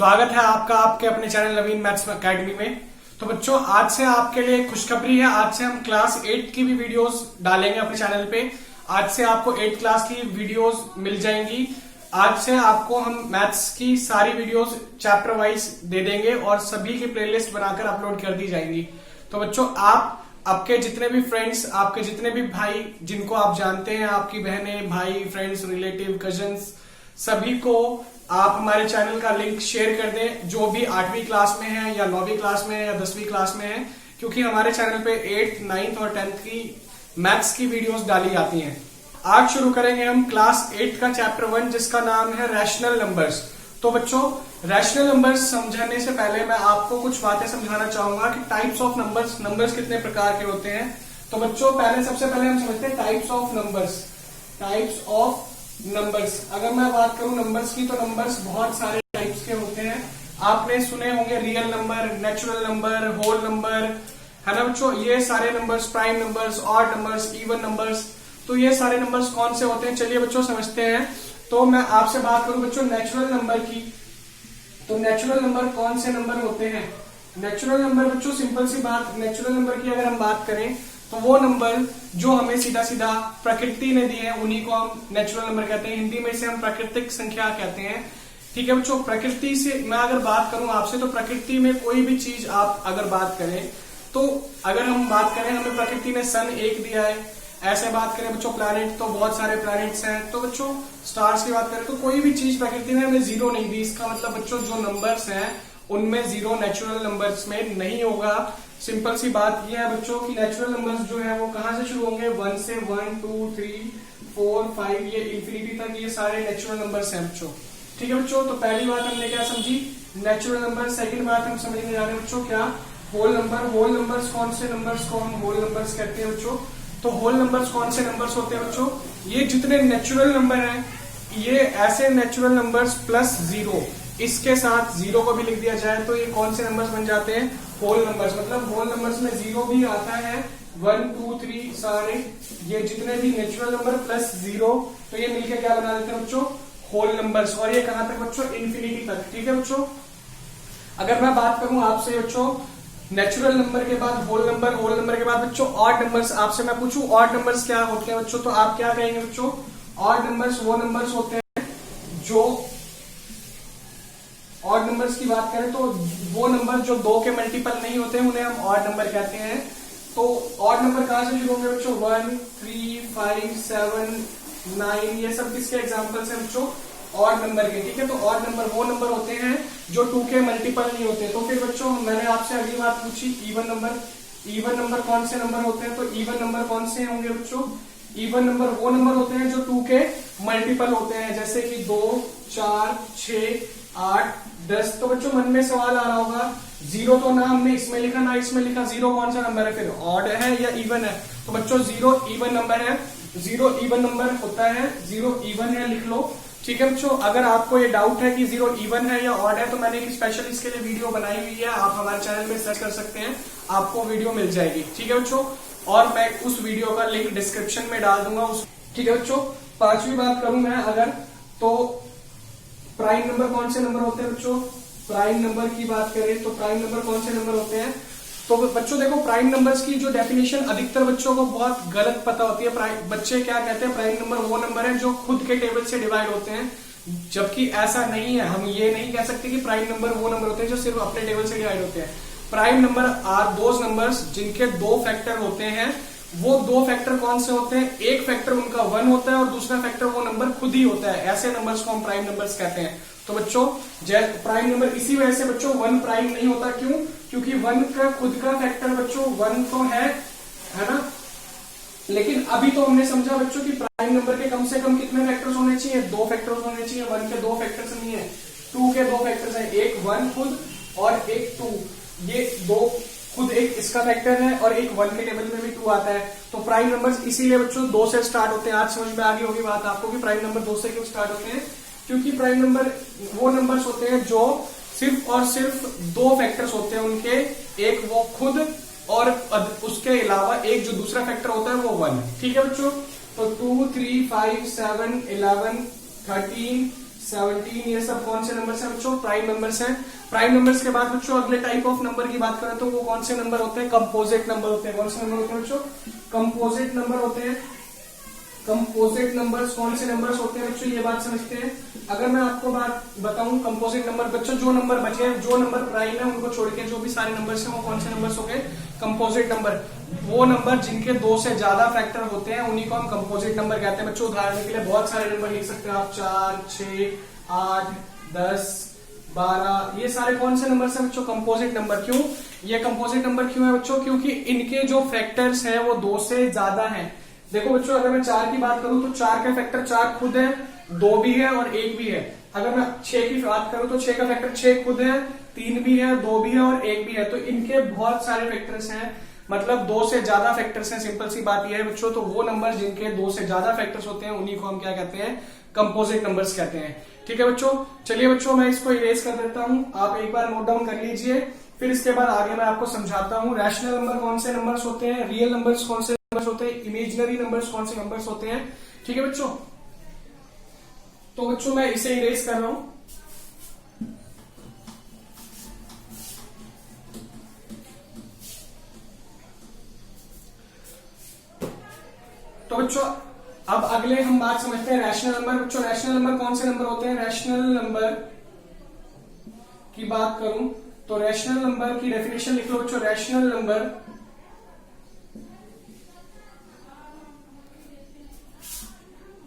स्वागत है आपका आपके अपने चैनल नवीन मैथ्स एकेडमी में। तो बच्चों, आज से आपके लिए खुशखबरी है। आज से हम क्लास 8 की भी वीडियोस डालेंगे अपने चैनल पे। आज से आपको 8 क्लास की वीडियोस मिल जाएंगी। आज से आपको हम मैथ्स की सारी वीडियोस चैप्टर वाइज दे देंगे और सभी की प्लेलिस्ट बनाकर अपलोड कर दी जाएंगी। तो बच्चों, आप आपके जितने भी फ्रेंड्स, आपके जितने भी भाई जिनको आप जानते हैं, आपकी बहनें, भाई, फ्रेंड्स, रिलेटिव, कजन्स, सभी को आप हमारे चैनल का लिंक शेयर कर दें, जो भी 8वीं क्लास में है या 9वीं क्लास में है या 10वीं क्लास में है, क्योंकि हमारे चैनल पे 8th, 9th और 10th की मैथ्स की वीडियोस डाली जाती हैं। आज शुरू करेंगे हम क्लास 8 का चैप्टर 1, जिसका नाम है रैशनल नंबर्स। तो बच्चों, रैशनल नंबर्स समझाने से पहले मैं आपको कुछ बातें समझाना चाहूंगा कि टाइप्स ऑफ नंबर्स कितने प्रकार के होते हैं। तो बच्चों, सबसे पहले हम समझते हैं टाइप्स ऑफ नंबर्स। अगर मैं बात करूं नंबर्स की, तो नंबर्स बहुत सारे टाइप्स के होते हैं। आपने सुने होंगे real number, natural number, whole number, है ना बच्चों। ये सारे numbers, prime numbers, odd numbers, even numbers, तो ये सारे नंबर्स कौन से होते हैं, चलिए बच्चों समझते हैं। तो मैं आपसे बात करूं बच्चों नेचुरल नंबर की, तो नेचुरल नंबर कौन से नंबर होते हैं। नेचुरल नंबर बच्चों, सिंपल सी बात, नेचुरल नंबर की अगर हम बात करें तो वो नंबर जो हमें सीधा सीधा प्रकृति ने दिए हैं, उन्हीं को हम नेचुरल नंबर कहते हैं। हिंदी में इसे हम प्राकृतिक संख्या कहते हैं। ठीक है बच्चों, प्रकृति से मैं अगर बात करूं आपसे, तो प्रकृति में कोई भी चीज आप अगर बात करें, तो अगर हम बात करें, हमें प्रकृति ने सन 1 दिया है। ऐसे बात करें बच्चों प्लैनेट, तो बहुत सारे प्लैनेट्स हैं। तो बच्चों, स्टार्स की बात करें तो कोई भी चीज प्रकृति ने हमें 0 नहीं दी। इसका मतलब बच्चों, जो नंबर्स हैं उनमें 0 नेचुरल नंबर्स में नहीं होगा। सिंपल सी बात यह है बच्चों कि नेचुरल नंबर्स जो है वो कहां से शुरू होंगे, 1 से 1, 2, 3, 4, 5, ये इंफिनिटी तक, ये सारे नेचुरल नंबर्स हैं बच्चों। ठीक है बच्चों, तो पहली बात हमने क्या समझी, नेचुरल नंबर। सेकंड बात हम समझने जा रहे हैं बच्चों, क्या, होल नंबर। होल नंबर्स, कौन से नंबर्स को हम होल नंबर्स कहते हैं बच्चों। तो होल नंबर्स कौन से नंबर्स होते हैं बच्चों, ये जितने नेचुरल नंबर हैं, ये ऐसे नेचुरल नंबर्स प्लस 0, इसके साथ 0 को भी लिख दिया जाए तो ये कौन से नंबर्स बन जाते हैं, होल नंबर्स। मतलब होल नंबर्स में 0 भी आता है, 1, 2, 3 सारे, ये जितने भी नेचुरल नंबर प्लस 0, तो ये मिलके क्या बना देते हैं बच्चों, होल नंबर्स। और ये कहां तक बच्चों, इंफिनिटी तक। ठीक है बच्चों, अगर मैं बात करूं आपसे बच्चों, नेचुरल नंबर के बाद होल नंबर, होल नंबर के बाद बच्चों ऑड नंबर्स, आपसे मैं पूछूं ऑड नंबर्स क्या होते हैं बच्चों, तो आप क्या कहेंगे बच्चों, ऑड नंबर्स वो नंबर्स होते हैं जो, ऑड नंबर्स की बात करें तो वो नंबर जो 2 के मल्टीपल नहीं होते हैं, उन्हें हम ऑड नंबर कहते हैं। तो ऑड नंबर कहां से शुरू होंगे बच्चों, 1, 3, 5, 7, 9, ये सब किसके एग्जांपल्स हैं बच्चों, ऑड नंबर के। ठीक है, तो ऑड नंबर वो नंबर होते हैं जो 2 के मल्टीपल नहीं होते। तो फिर बच्चों, मैंने आपसे अगली बात पूछी, इवन नंबर। इवन नंबर कौन से नंबर होते हैं, तो इवन नंबर कौन से होंगे बच्चों, इवन नंबर वो नंबर होते हैं जो 2 के मल्टीपल होते हैं, जैसे कि 2, 4, 6, 8, 10। तो बच्चों, मन में सवाल आ रहा होगा, 0 तो ना हमने इसमें लिखा ना इसमें लिखा, 0 कौन सा नंबर है, फिर ऑड है या इवन है। तो बच्चों, 0 इवन नंबर है, 0 इवन नंबर होता है, 0 इवन है, लिख लो। ठीक है बच्चों, अगर आपको ये डाउट है कि 0 इवन है या ऑड है, तो मैंने एक स्पेशल इसके लिए वीडियो बनाई हुई है, आप हमारे चैनल में सर्च कर सकते हैं, आपको वीडियो मिल जाएगी। ठीक है बच्चों, और मैं उस वीडियो का लिंक डिस्क्रिप्शन में डाल दूंगा। ठीक है बच्चों, 5वीं बात करूं मैं अगर, तो प्राइम नंबर कौन से नंबर होते हैं बच्चों, प्राइम नंबर की बात करें तो प्राइम नंबर कौन से नंबर होते हैं। तो बच्चों देखो, प्राइम नंबर्स की जो डेफिनेशन अधिकतर बच्चों को बहुत गलत पता होती है। बच्चे क्या कहते हैं, प्राइम नंबर वो नंबर है जो खुद के टेबल से डिवाइड होते हैं, जबकि ऐसा नहीं है। हम ये नहीं कह सकते कि प्राइम नंबर वो नंबर होते हैं जो सिर्फ अपने टेबल से डिवाइड होते हैं। Prime number are those numbers जिनके 2 फैक्टर होते हैं। वो 2 फैक्टर कौन से होते हैं, एक फैक्टर उनका 1 होता है और दूसरा फैक्टर वो नंबर खुद ही होता है। ऐसे नंबर्स को हम प्राइम नंबर्स कहते हैं। तो बच्चों, प्राइम नंबर, इसी वजह से बच्चों 1 प्राइम नहीं होता, क्यों, क्योंकि 1 का खुद का फैक्टर बच्चों 1 तो है ना। लेकिन अभी तो हमने समझा बच्चों कि प्राइम नंबर के कम से कम कितने फैक्टर्स होने चाहिए, 2 फैक्टर्स होने चाहिए। 1 के 2 फैक्टर्स नहीं है, 2 के 2 फैक्टर्स है, एक 1 खुद और एक 2। ये 2 खुद, एक इसका फैक्टर है और एक 1 के टेबल में भी 2 आता है। तो प्राइम नंबर्स इसीलिए बच्चों 2 से स्टार्ट होते हैं। आज समझ में आ गई होगी बात आपको कि प्राइम नंबर 2 से क्यों स्टार्ट होते हैं, क्योंकि प्राइम नंबर वो नंबर्स होते हैं जो सिर्फ और सिर्फ 2 फैक्टर्स होते हैं उनके, एक वो खुद और उसके अलावा एक जो दूसरा फैक्टर होता है वो 1। ठीक है बच्चों, तो 2, 3, 5, 7, 11, 13, 17, ये सब कौन से नंबर्स हैं बच्चों? प्राइम नंबर्स हैं। प्राइम नंबर्स के बाद बच्चों अगले टाइप ऑफ नंबर की बात करें तो वो कौन से नंबर होते हैं? कंपोजिट नंबर होते हैं। कौन से नंबर होते हैं बच्चों? कंपोजिट नंबर होते हैं। कंपोजिट नंबर्स कौन से नंबर्स होते हैं बच्चों? ये बात समझते हैं। अगर मैं आपको बात बताऊं कंपोजिट नंबर बच्चों, जो नंबर बचे हैं, जो नंबर प्राइम है उनको छोड़ के जो भी सारे नंबर्स हैं वो कौन से नंबर्स हो गए? Composite number. वो नंबर जिनके 2 से ज्यादा फैक्टर होते हैं उन्हीं को हम कंपोजिट नंबर कहते हैं बच्चों। उदाहरण के लिए बहुत सारे नंबर लिख सकते हैं आप, 4, 6, 8, 10, 12, ये सारे कौन से नंबर हैं बच्चों? Composite number. क्यों ये कंपोजिट नंबर क्यों है बच्चों? क्योंकि इनके जो फैक्टर्स हैं वो 2 से ज्यादा हैं। देखो बच्चों, अगर मैं 4 की बात करूं तो 4 का फैक्टर 4 खुद है, 2 भी है और 1 भी है। अगर मैं 6 की बात करूं तो 6 का फैक्टर 6 खुद है, 3 भी है, 2 भी है और 1 भी है। तो इनके बहुत सारे फैक्टर्स हैं, मतलब 2 से ज्यादा फैक्टर्स हैं। सिंपल सी बात यह है बच्चों। तो वो नंबर जिनके 2 से ज्यादा फैक्टर्स होते हैं उन्हीं को हम क्या कहते हैं? कंपोजिट नंबर्स कहते हैं। ठीक है बच्चों, चलिए बच्चों मैं इसको इरेज कर देता हूं, आप एक बार नोट डाउन कर लीजिए, फिर इसके बाद आगे मैं आपको समझाता हूं। रैशनल नंबर कौन से नंबर्स होते हैं, रियल नंबर्स कौन से नंबर्स होते हैं, इमेजिनरी नंबर्स कौन से नंबर्स होते हैं। ठीक है बच्चों, तो बच्चों मैं इसे इरेज कर रहा हूं। तो बच्चों अब अगले हम बात समझते हैं रैशनल नंबर। बच्चों रैशनल नंबर कौन से नंबर होते हैं? रैशनल नंबर की बात करूं तो रैशनल नंबर की डेफिनेशन लिख लो बच्चों। Rational number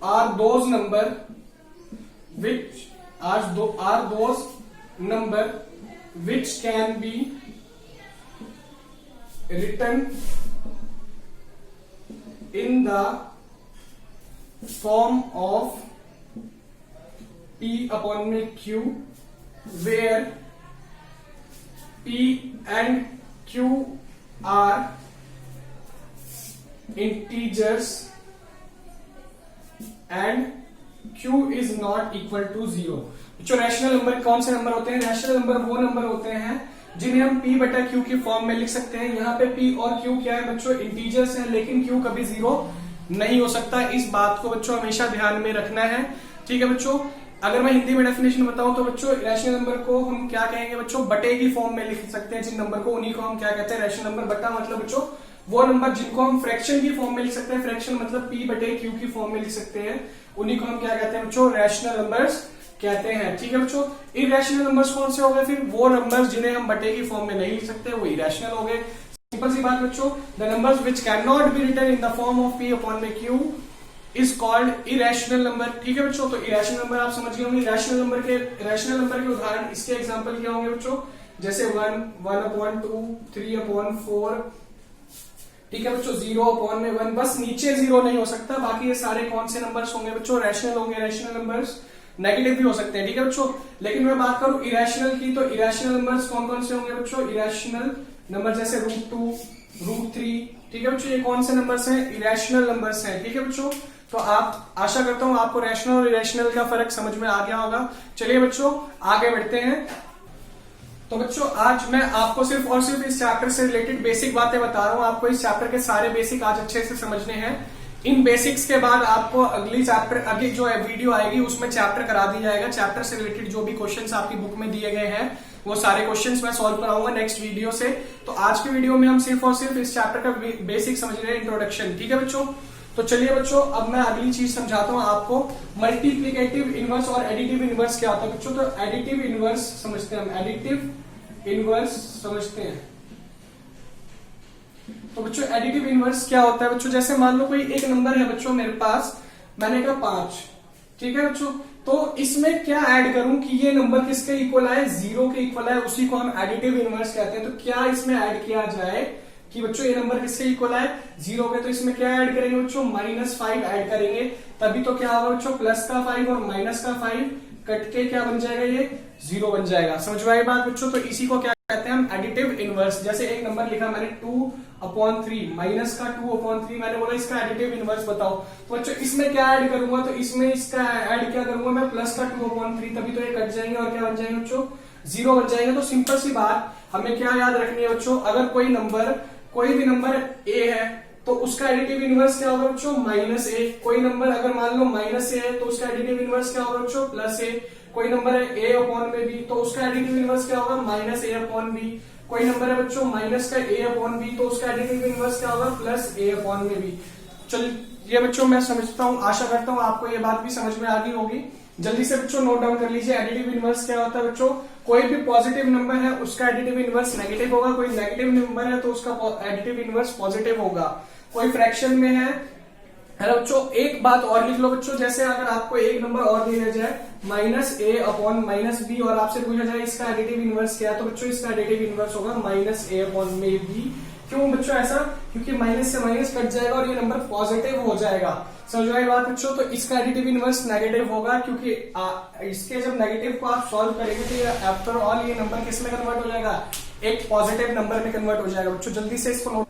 are those number which are those number which can be written in the form of p upon q, where p and q are integers and Q is not equal to 0। जो rational number कौन से number होते हैं? Rational number वो number होते हैं जिन्हें हम P बटा Q की फॉर्म में लिख सकते हैं। यहाँ पे P और Q क्या है बच्चों? इंटीजर्स हैं, लेकिन Q कभी 0 नहीं हो सकता। इस बात को बच्चों हमेशा ध्यान में रखना है। ठीक है बच्चों, अगर मैं हिंदी में डेफिनेशन बताऊं तो बच्चों रैशनल नंबर को हम क्या कहेंगे बच्चों? बटे की फॉर्म में लिख सकते हैं जिन नंबर को, उन्हीं को हम क्या कहते हैं? Rational number. बटा मतलब बच्चों वो नंबर जिनको हम फ्रैक्शन की फॉर्म में लिख सकते हैं। फ्रैक्शन मतलब P बटे Q की फॉर्म में लिख सकते हैं, उन्हीं को हम क्या कहते हैं बच्चों? रैशनल नंबर्स कहते हैं। ठीक है बच्चों, इरैशनल नंबर्स कौन से हो गए? फिर वो नंबर्स जिन्हें हम बटे की फॉर्म में नहीं लिख सकते वो इरैशनल हो गए। सिंपल सी बात बच्चों, the numbers which can not be written in the form of P upon Q is called irrational number. ठीक है बच्चों, तो इरैशनल नंबर आप समझ गए होंगे। रैशनल नंबर के उदाहरण इसके एग्जांपल क्या होंगे बच्चों? जैसे 1, 1/2, 3/4। ठीक है बच्चों, 0/1, बस नीचे 0 नहीं हो सकता, बाकी ये सारे कौन से नंबर्स होंगे बच्चों? रैशनल होंगे। रैशनल नंबर्स नेगेटिव भी हो सकते हैं। ठीक है बच्चों, लेकिन मैं बात करूं इरैशनल की, तो इरैशनल नंबर्स कौन कौन से होंगे बच्चों? इरैशनल नंबर जैसे √2, √3। ठीक है बच्चों, ये कौन से नंबर्स हैं? इरैशनल नंबर्स हैं। ठीक है बच्चों, तो आप आशा करता हूं आपको रैशनल और इरैशनल का फर्क समझ में आ गया होगा। चलिए बच्चों आगे बढ़ते हैं। तो बच्चों आज मैं आपको सिर्फ और सिर्फ इस चैप्टर से रिलेटेड बेसिक बातें बता रहा हूं। आपको इस चैप्टर के सारे बेसिक आज अच्छे से समझने हैं। इन बेसिक्स के बाद आपको अगली जो वीडियो आएगी उसमें चैप्टर करा दिया जाएगा। चैप्टर से रिलेटेड जो भी क्वेश्चंस आपकी बुक में दिए गए हैं वो सारे क्वेश्चंस मैं सॉल्व कराऊंगा नेक्स्ट वीडियो से। तो आज की वीडियो में हम सिर्फ और सिर्फ इस चैप्टर का बेसिक समझ रहे हैं, इंट्रोडक्शन। ठीक है बच्चों, तो चलिए बच्चों अब मैं अगली चीज समझाता हूं आपको। मल्टीप्लीकेटिव इनवर्स और एडिटिव इनवर्स क्या होता है बच्चों? तो एडिटिव इनवर्स समझते हैं हम, एडिटिव इनवर्स समझते हैं। तो बच्चों एडिटिव इनवर्स क्या होता है बच्चों? जैसे मान लो कोई एक नंबर है बच्चों मेरे पास, मैंने कहा 5। ठीक है बच्चों, तो इसमें क्या ऐड करूं कि ये नंबर किसके इक्वल आए? 0 के इक्वल आए, उसी को हम एडिटिव इनवर्स कहते हैं। तो क्या इसमें ऐड किया जाए कि बच्चों ये नंबर किससे इक्वल आए? 0 के। तो इसमें क्या ऐड करेंगे बच्चों? -5 ऐड करेंगे, तभी तो क्या होगा बच्चों? प्लस का 5 और माइनस का 5 कट के क्या बन जाएगा? ये 0 बन जाएगा। समझ में आई बात बच्चों? तो इसी को क्या कहते हैं हम? Additive inverse. जैसे एक नंबर लिखा मैंने 2/3, माइनस का 2/3, मैंने बोला इसका एडिटिव इनवर्स बताओ। तो बच्चों इसमें क्या ऐड करूंगा? तो इसमें इसका ऐड क्या करूंगा मैं? प्लस का 2/3, तभी तो ये कट जाएंगे और क्या बन जाएंगे बच्चों? 0 बन जाएंगे। तो सिंपल सी बात हमें क्या याद रखनी है बच्चों? अगर कोई भी नंबर a है तो उसका एडिटिव इनवर्स क्या होगा बच्चों, माइनस ए। कोई नंबर अगर मान लो माइनस ए है तो उसका एडिटिव इनवर्स क्या होगा बच्चों, प्लस ए। कोई नंबर है ए अपॉन में बी, तो उसका एडिटिव इनवर्स क्या होगा, माइनस ए अपॉन बी। कोई नंबर है बच्चों माइनस का ए अपॉन बी, तो उसका एडिटिव इनवर्स क्या होगा, प्लस ए अपॉन में बी। चलिए बच्चों मैं समझता हूँ, आशा करता हूँ आपको ये बात भी समझ में आ गई होगी। जल्दी से बच्चों नोट डाउन कर लीजिए। एडिटिव इनवर्स क्या होता है बच्चों, कोई भी पॉजिटिव नंबर है उसका एडिटिव इनवर्स नेगेटिव होगा, कोई नेगेटिव नंबर है तो उसका एडिटिव इनवर्स पॉजिटिव होगा। कोई फ्रैक्शन में है बच्चों। एक बात और लिख लो बच्चों, जैसे अगर आपको एक नंबर और दिया जाए माइनस ए अपॉन माइनस बी और आपसे पूछा जाए इसका एडिटिव इनवर्स क्या है, तो बच्चों इसका एडिटिव इनवर्स होगा माइनस ए अपॉन में बी। क्यों बच्चों ऐसा, क्योंकि माइनस से माइनस कट जाएगा और ये नंबर पॉजिटिव हो जाएगा। समझ में आई बात बच्चों। तो इसका एडिटिव इनवर्स नेगेटिव होगा, क्योंकि इसके जब नेगेटिव को आप सॉल्व करेंगे तो ये आफ्टर ऑल ये नंबर किस में कन्वर्ट हो जाएगा, एक पॉजिटिव नंबर में कन्वर्ट हो जाएगा बच्चों। जल्दी से इसको नोट।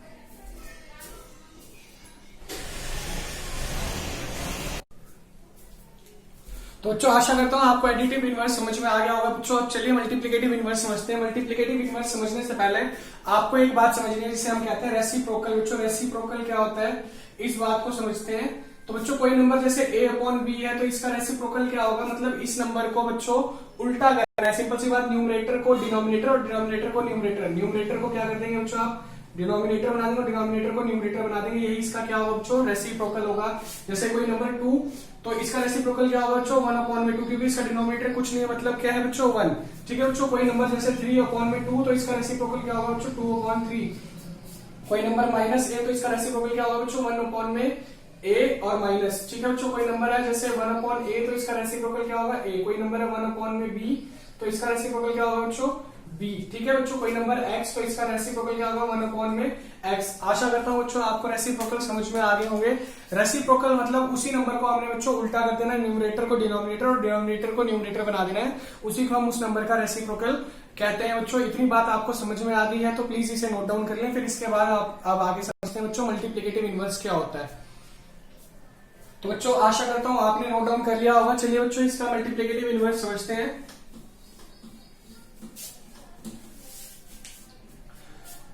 तो बच्चों आशा करता हूँ आपको एडिटिव इनवर्स समझ में आ गया होगा बच्चों। अब चलिए मल्टीप्लिकेटिव इनवर्स समझते हैं। मल्टीप्लिकेटिव इनवर्स समझने से पहले आपको एक बात समझनी है जिसे हम कहते हैं रेसिप्रोकल। बच्चों रेसिप्रोकल क्या होता है, इस बात को समझते हैं। तो बच्चों कोई नंबर जैसे a अपॉन बी है तो इसका रेसिप्रोकल क्या होगा, मतलब इस नंबर को बच्चों उल्टा करना है। सिंपल सी बात, न्यूमरेटर को डिनोमिनेटर और डिनोमिनेटर को न्यूमरेटर। न्यूमरेटर को क्या कर देंगे बच्चों आप, डिनोमिनेटर बना देंगे, डिनोमिनेटर को न्यूमरेटर बना देंगे। यही इसका क्या होगा बच्चों, रेसिप्रोकल होगा। जैसे कोई नंबर 2, तो इसका रेसिप्रोकल क्या होगा बच्चों, 1 अपॉन में 2, क्योंकि इसका डिनोमिनेटर कुछ नहीं है, मतलब क्या है बच्चों 1। ठीक है बच्चों। कोई नंबर जैसे 3 अपॉन में 2, तो इसका रेसिप्रोकल क्या होगा बच्चों, 2 अपॉन 3। कोई नंबर माइनस ए, तो इसका रेसिप्रोकल क्या होगा बच्चों, 1 अपॉन में ए और माइनस। ठीक है बच्चों। कोई नंबर है जैसे 1 अपॉन ए, तो इसका रेसिप्रोकल क्या होगा, ए। कोई नंबर है 1 अपॉन में बी, तो इसका रेसिप्रोकल क्या होगा बच्चों, बी। ठीक है बच्चों। कोई नंबर x, तो इसका रेसिप्रोकल क्या होगा, 1 अपॉन में x। आशा करता हूं बच्चों आपको रेसिप्रोकल समझ में आ गए होंगे। रेसिप्रोकल मतलब उसी नंबर को हमने बच्चों उल्टा कर देना है, न्यूमरेटर को डिनोमिनेटर और डिनोमिनेटर को न्यूमरेटर बना देना है, उसी को हम उस नंबर का रेसिप्रोकल कहते हैं बच्चों। इतनी बात आपको समझ में आ गई है तो प्लीज इसे नोट डाउन कर लें। फिर इसके बाद आप आगे समझते हैं बच्चों मल्टीप्लिकेटिव इनवर्स क्या होता है। तो बच्चों आशा करता हूं आपने नोट डाउन कर लिया होगा। चलिए बच्चों इसका मल्टीप्लिकेटिव इनवर्स समझते हैं।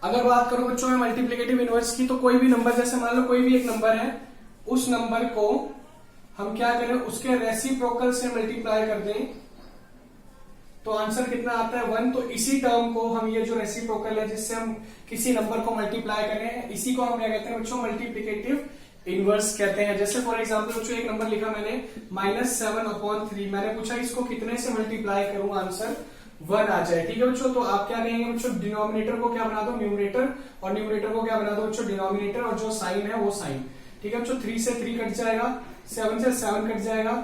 अगर बात करूं बच्चों मैं मल्टीप्लिकेटिव इनवर्स की, तो कोई भी नंबर जैसे मान लो कोई भी एक नंबर है, उस नंबर को हम क्या करें, उसके रेसिप्रोकल से मल्टीप्लाई कर दें तो आंसर कितना आता है, 1। तो इसी टर्म को हम, ये जो रेसिप्रोकल है जिससे हम किसी नंबर को मल्टीप्लाई करें, इसी को हम क्या कहते हैं बच्चों, मल्टीप्लिकेटिव इनवर्स कहते हैं। जैसे फॉर एग्जांपल बच्चों एक नंबर लिखा मैंने -7 अपॉन 3, मैंने पूछा इसको कितने से मल्टीप्लाई करूं, आंसर 1 आ जाए। ठीक है बच्चों। तो आप क्या कहेंगे बच्चों, डिनोमिनेटर को क्या बना दो, न्यूमरेटर, और न्यूमरेटर को क्या बना दो बच्चों, डिनोमिनेटर, और जो साइन है वो साइन। ठीक है बच्चों। 3 से 3 कट जाएगा, 7 से 7 कट जाएगा।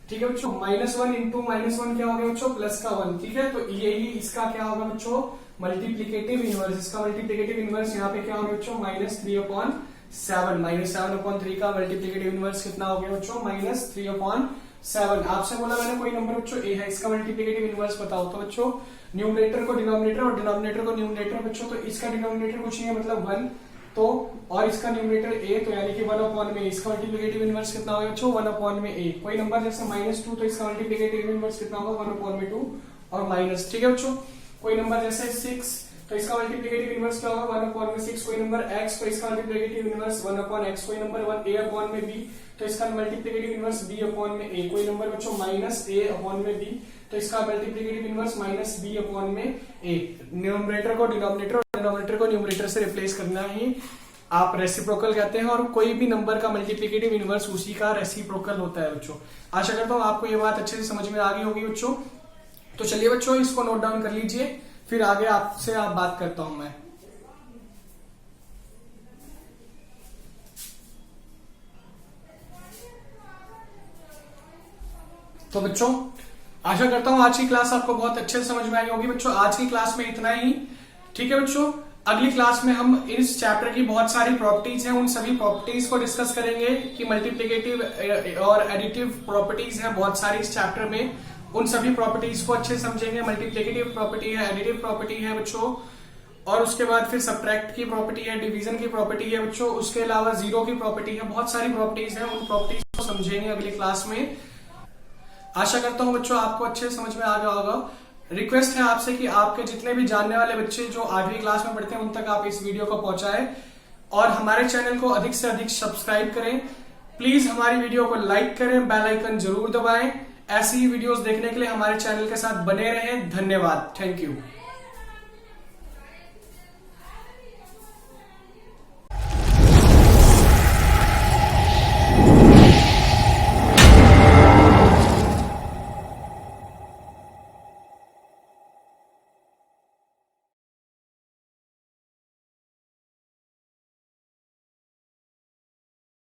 ठीक है बच्चों। -1 इंटू -1 क्या हो गया बच्चों, प्लस का 1। ठीक है। तो यही इसका क्या होगा बच्चों, मल्टीप्लिकेटिव इनवर्स। इसका मल्टीप्लिकेटिव इनवर्स यहाँ पे क्या होगा बच्चों, -3 अपॉन 7। -7 अपॉन 3 का मल्टीप्लिकेटिव इनवर्स कितना हो गया बच्चों, -3 अपॉन 7। आपसे बोला मैंने कोई नंबर बच्चों a है, इसका मल्टीप्लिकेटिव इनवर्स बताओ। तो बच्चों न्यूमरेटर को डिनोमिनेटर और डिनोमिनेटर को न्यूमरेटर बच्चों, तो इसका डिनोमिनेटर कुछ नहीं है मतलब 1, तो और इसका न्यूमरेटर a, तो यानी कि 1 अपॉन में इसका मल्टीप्लिकेटिव इनवर्स कितना होगा बच्चों, 1 अपॉन में a। कोई नंबर जैसे -2, तो इसका मल्टीप्लिकेटिव इनवर्स कितना होगा, 1 अपॉन में 2 और माइनस। ठीक है बच्चों। कोई नंबर जैसे 6, तो इसका मल्टीप्लिकेटिव इनवर्स क्या होगा, 1 अपॉन में 6। कोई नंबर x, तो इसका मल्टीप्लिकेटिव इनवर्स 1 अपॉन x। कोई नंबर 1 a अपॉन में b, तो इसका मल्टीप्लिकेटिव इनवर्स b अपॉन में a। कोई नंबर बच्चों -a अपॉन में b, तो इसका मल्टीप्लिकेटिव इनवर्स -b अपॉन में a। न्यूमरेटर को डिनोमिनेटर और डिनोमिनेटर को न्यूमरेटर से रिप्लेस करना ही आप रेसिप्रोकल कहते हैं, और कोई भी नंबर का मल्टीप्लिकेटिव इनवर्स उसी का रेसिप्रोकल होता है बच्चों। आशा करता हूँ आपको ये बात अच्छे से समझ में आ गई होगी बच्चों। तो चलिए बच्चों इसको नोट डाउन कर लीजिए, फिर आगे आपसे बात करता हूं मैं। तो बच्चों आशा करता हूं आज की क्लास आपको बहुत अच्छे से समझ में आई होगी बच्चों। आज की क्लास में इतना ही। ठीक है बच्चों। अगली क्लास में हम इस चैप्टर की बहुत सारी प्रॉपर्टीज हैं, उन सभी प्रॉपर्टीज को डिस्कस करेंगे कि मल्टीप्लिकेटिव और एडिटिव प्रॉपर्टीज हैं बहुत सारी इस चैप्टर में। उन सभी प्रॉपर्टीज को अच्छे समझेंगे। मल्टीप्लिकेटिव प्रॉपर्टी है, एडिटिव प्रॉपर्टी है बच्चों, और उसके बाद फिर सब्ट्रैक्ट की प्रॉपर्टी है, डिवीजन की प्रॉपर्टी है बच्चों, उसके अलावा जीरो की प्रॉपर्टी है। बहुत सारी प्रॉपर्टीज हैं, उन प्रॉपर्टीज को समझेंगे अगली क्लास में। आशा करता हूं बच्चों आपको अच्छे समझ में आ गया होगा। रिक्वेस्ट है आपसे कि आपके जितने भी जानने वाले बच्चे जो 8वीं क्लास में पढ़ते हैं उन तक आप इस वीडियो को पहुंचाएं, और हमारे चैनल को अधिक से अधिक सब्सक्राइब करें। प्लीज हमारी वीडियो को लाइक करें, बेल आइकन जरूर दबाएं। ऐसी ही वीडियोस देखने के लिए हमारे चैनल के साथ बने रहें। धन्यवाद, थैंक यू।